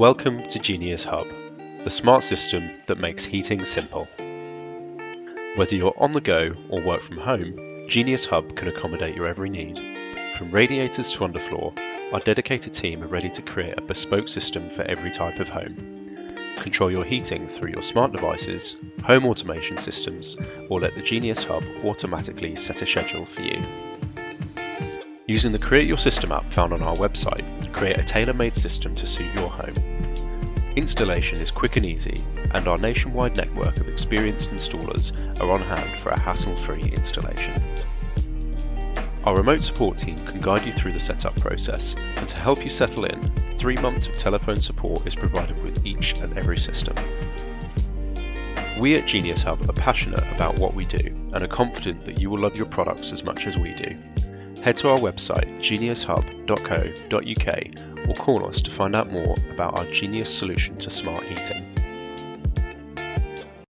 Welcome to Genius Hub, the smart system that makes heating simple. Whether you're on the go or work from home, Genius Hub can accommodate your every need. From radiators to underfloor, our dedicated team are ready to create a bespoke system for every type of home. Control your heating through your smart devices, home automation systems, or let the Genius Hub automatically set a schedule for you. Using the Create Your System app found on our website, create a tailor-made system to suit your home. Installation is quick and easy, and our nationwide network of experienced installers are on hand for a hassle-free installation. Our remote support team can guide you through the setup process, and to help you settle in, 3 months of telephone support is provided with each and every system. We at Genius Hub are passionate about what we do and are confident that you will love your products as much as we do. Head to our website geniushub.co.uk or call us to find out more about our genius solution to smart heating.